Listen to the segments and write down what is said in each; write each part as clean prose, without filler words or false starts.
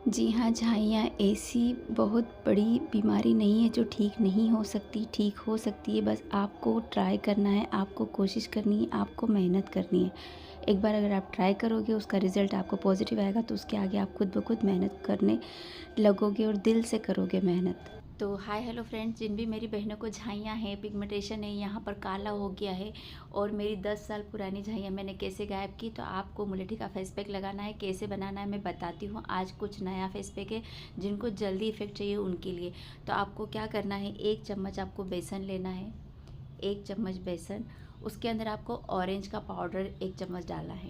जी हाँ, झाइयाँ ऐसी बहुत बड़ी बीमारी नहीं है जो ठीक नहीं हो सकती, ठीक हो सकती है। बस आपको ट्राई करना है, आपको कोशिश करनी है, आपको मेहनत करनी है। एक बार अगर आप ट्राई करोगे, उसका रिज़ल्ट आपको पॉज़िटिव आएगा तो उसके आगे आप खुद ब खुद मेहनत करने लगोगे और दिल से करोगे मेहनत। तो हाय हेलो फ्रेंड्स, जिन भी मेरी बहनों को झाइयाँ हैं, पिगमेंटेशन है, यहाँ पर काला हो गया है और मेरी 10 साल पुरानी झाइयाँ मैंने कैसे गायब की, तो आपको मुलेठी का फेस पैक लगाना है। कैसे बनाना है मैं बताती हूँ। आज कुछ नया फेस पैक है जिनको जल्दी इफेक्ट चाहिए उनके लिए। तो आपको क्या करना है, 1 चम्मच आपको बेसन लेना है, 1 चम्मच बेसन। उसके अंदर आपको ऑरेंज का पाउडर 1 चम्मच डालना है,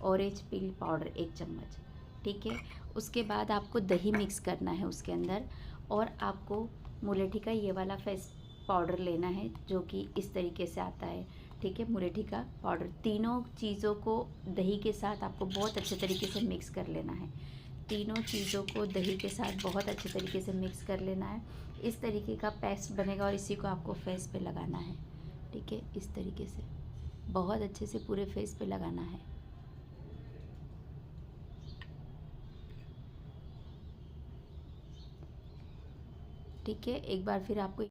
ऑरेंज पील पाउडर 1 चम्मच, ठीक है। उसके बाद आपको दही मिक्स करना है उसके अंदर, और आपको मुलेठी का ये वाला फेस पाउडर लेना है जो कि इस तरीके से आता है, ठीक है। मुलेठी का पाउडर, तीनों चीज़ों को दही के साथ आपको बहुत अच्छे तरीके से मिक्स कर लेना है। तीनों चीज़ों को दही के साथ बहुत अच्छे तरीके से मिक्स कर लेना है। इस तरीके का पेस्ट बनेगा और इसी को आपको फेस पे लगाना है, ठीक है। इस तरीके से बहुत अच्छे से पूरे फेस पे लगाना है। ठीक है, एक बार फिर आपको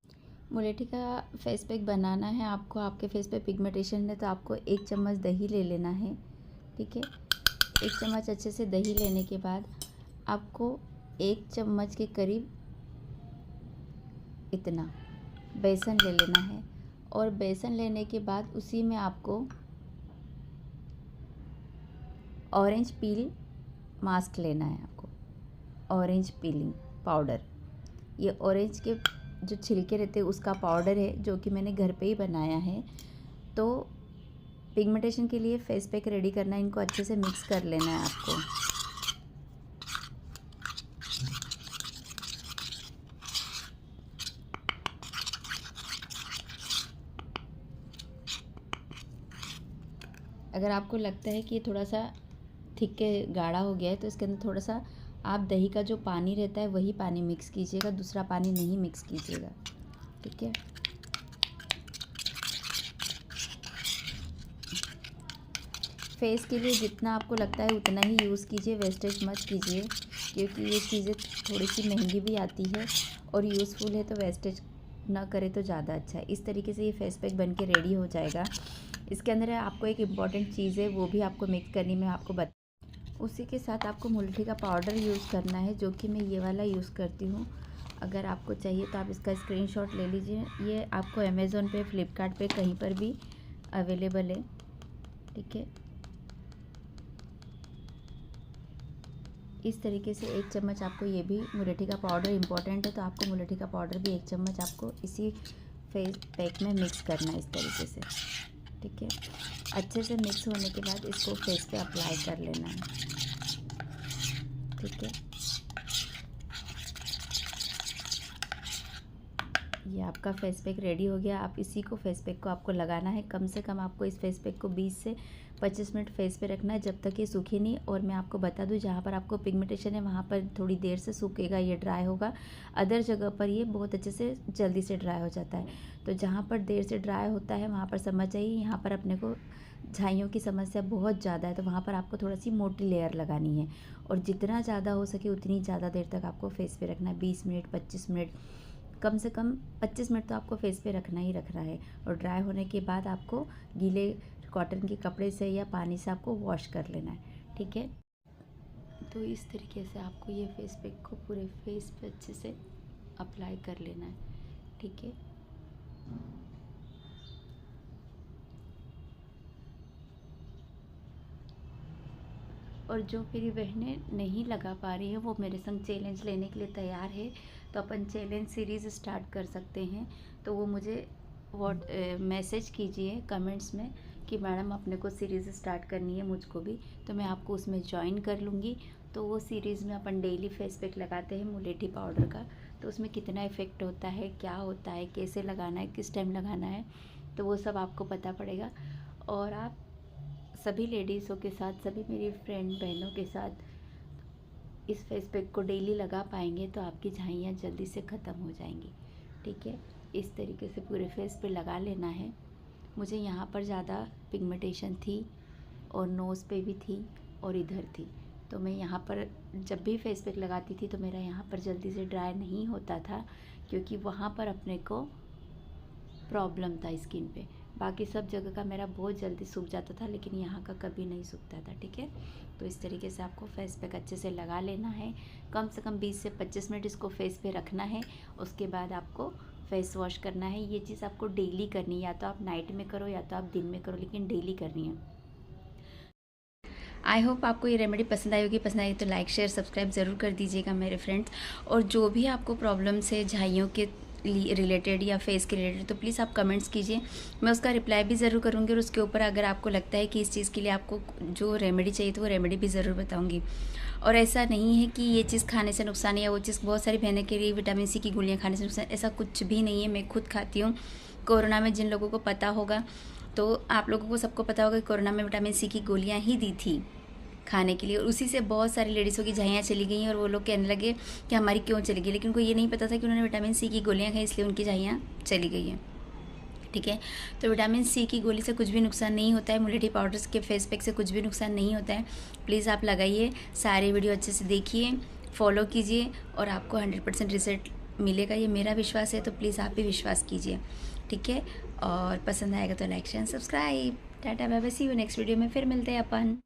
मुलेठी का फेस पैक बनाना है। आपको आपके फेस पे पिगमेंटेशन है तो आपको 1 चम्मच दही ले लेना है, ठीक है। 1 चम्मच अच्छे से दही लेने के बाद आपको 1 चम्मच के करीब इतना बेसन ले लेना है, और बेसन लेने के बाद उसी में आपको ऑरेंज पील मास्क लेना है। आपको ऑरेंज पीलिंग पाउडर, ये ऑरेंज के जो छिलके रहते हैं उसका पाउडर है जो कि मैंने घर पे ही बनाया है। तो पिगमेंटेशन के लिए फेस पैक रेडी करना है, इनको अच्छे से मिक्स कर लेना है आपको। अगर आपको लगता है कि ये थोड़ा सा थिक के गाढ़ा हो गया है तो इसके अंदर थोड़ा सा आप दही का जो पानी रहता है वही पानी मिक्स कीजिएगा, दूसरा पानी नहीं मिक्स कीजिएगा, ठीक है। फेस के लिए जितना आपको लगता है उतना ही यूज़ कीजिए, वेस्टेज मत कीजिए, क्योंकि ये चीज़ें थोड़ी सी महंगी भी आती है और यूज़फुल है, तो वेस्टेज ना करे तो ज़्यादा अच्छा है। इस तरीके से ये फेस पैक बन के रेडी हो जाएगा। इसके अंदर आपको एक इम्पॉर्टेंट चीज़ है वो भी आपको मिक्स करनी मैं आपको उसी के साथ आपको मुल्ठी का पाउडर यूज़ करना है जो कि मैं ये वाला यूज़ करती हूँ। अगर आपको चाहिए तो आप इसका स्क्रीनशॉट ले लीजिए। ये आपको अमेज़ोन पे, फ्लिपकार्ट पे कहीं पर भी अवेलेबल है, ठीक है। इस तरीके से 1 चम्मच आपको ये भी मुलेठी का पाउडर इम्पॉर्टेंट है, तो आपको मुलेठी का पाउडर भी 1 चम्मच आपको इसी फेस पैक में मिक्स करना है इस तरीके से, ठीक है। अच्छे से मिक्स होने के बाद इसको फेस पे अप्लाई कर लेना है, ठीक है। ये आपका फेस पैक रेडी हो गया। आप इसी को फेस पैक को आपको लगाना है। कम से कम आपको इस फेस पैक को 20 से 25 मिनट फेस पे रखना है जब तक ये सूखे नहीं। और मैं आपको बता दूं, जहाँ पर आपको पिगमेंटेशन है वहाँ पर थोड़ी देर से सूखेगा, ये ड्राई होगा। अदर जगह पर ये बहुत अच्छे से जल्दी से ड्राई हो जाता है। तो जहाँ पर देर से ड्राई होता है वहाँ पर समझ जाइए यहाँ पर अपने को झाइयों की समस्या बहुत ज़्यादा है, तो वहाँ पर आपको थोड़ा सी मोटी लेयर लगानी है। और जितना ज़्यादा हो सके उतनी ज़्यादा देर तक आपको फेस पे रखना है, 20 मिनट 25 मिनट, कम से कम 25 मिनट तो आपको फेस पे रखना ही रखना है। और ड्राई होने के बाद आपको गीले कॉटन के कपड़े से या पानी से आपको वॉश कर लेना है, ठीक है। तो इस तरीके से आपको ये फेस पैक को पूरे फेस पे अच्छे से अप्लाई कर लेना है, ठीक है। और जो मेरी बहनें नहीं लगा पा रही है वो मेरे संग चैलेंज लेने के लिए तैयार है, तो अपन चैलेंज सीरीज़ स्टार्ट कर सकते हैं। तो वो मुझे मैसेज कीजिए कमेंट्स में कि मैडम अपने को सीरीज़ स्टार्ट करनी है मुझको भी, तो मैं आपको उसमें ज्वाइन कर लूँगी। तो वो सीरीज़ में अपन डेली फेस पैक लगाते हैं मुलेठी पाउडर का, तो उसमें कितना इफ़ेक्ट होता है, क्या होता है, कैसे लगाना है, किस टाइम लगाना है, तो वो सब आपको पता पड़ेगा। और आप सभी लेडीज़ों के साथ, सभी मेरी फ्रेंड बहनों के साथ इस फेस पैक को डेली लगा पाएंगे तो आपकी झाइयाँ जल्दी से ख़त्म हो जाएंगी, ठीक है। इस तरीके से पूरे फेस पे लगा लेना है। मुझे यहाँ पर ज़्यादा पिगमेंटेशन थी और नोज़ पे भी थी और इधर थी, तो मैं यहाँ पर जब भी फेस पैक लगाती थी तो मेरा यहाँ पर जल्दी से ड्राई नहीं होता था, क्योंकि वहाँ पर अपने को प्रॉब्लम था स्किन पे। बाकी सब जगह का मेरा बहुत जल्दी सूख जाता था, लेकिन यहाँ का कभी नहीं सूखता था। ठीक है, तो इस तरीके से आपको फेस पैक अच्छे से लगा लेना है। कम से कम 20 से 25 मिनट इसको फेस पे रखना है। उसके बाद आपको फेस वॉश करना है। ये चीज़ आपको डेली करनी है, या तो आप नाइट में करो या तो आप दिन में करो, लेकिन डेली करनी है। आई होप आपको ये रेमेडी पसंद आई होगी। पसंद आई तो लाइक शेयर सब्सक्राइब ज़रूर कर दीजिएगा मेरे फ्रेंड्स। और जो भी आपको प्रॉब्लम्स है झाइयों के रिलेटेड या फेस के रिलेटेड, तो प्लीज़ आप कमेंट्स कीजिए, मैं उसका रिप्लाई भी ज़रूर करूँगी। और उसके ऊपर अगर आपको लगता है कि इस चीज़ के लिए आपको जो रेमेडी चाहिए तो वो रेमेडी भी ज़रूर बताऊँगी। और ऐसा नहीं है कि ये चीज़ खाने से नुकसान है या वो चीज़, बहुत सारी बहनें के लिए विटामिन सी की गोलियाँ खाने से नुकसान, ऐसा कुछ भी नहीं है। मैं खुद खाती हूँ। कोरोना में जिन लोगों को पता होगा, तो आप लोगों को सबको पता होगा कि कोरोना में विटामिन सी की गोलियाँ ही दी थी खाने के लिए, और उसी से बहुत सारी लेडीज़ों की झाइयाँ चली गई हैं। और वो लोग कहने लगे कि हमारी क्यों चली गई, लेकिन उनको ये नहीं पता था कि उन्होंने विटामिन सी की गोलियाँ खाई इसलिए उनकी झाइयाँ चली गई हैं। ठीक है, तो विटामिन सी की गोली से कुछ भी नुकसान नहीं होता है। मुलेठी पाउडर्स के फेस पैक से कुछ भी नुकसान नहीं होता है। प्लीज़ आप लगाइए, सारे वीडियो अच्छे से देखिए, फॉलो कीजिए और आपको 100% रिजल्ट मिलेगा, ये मेरा विश्वास है। तो प्लीज़ आप भी विश्वास कीजिए। ठीक है, और पसंद आएगा तो like share subscribe. Tata bye bye, see you next video में, फिर मिलते हैं अपन।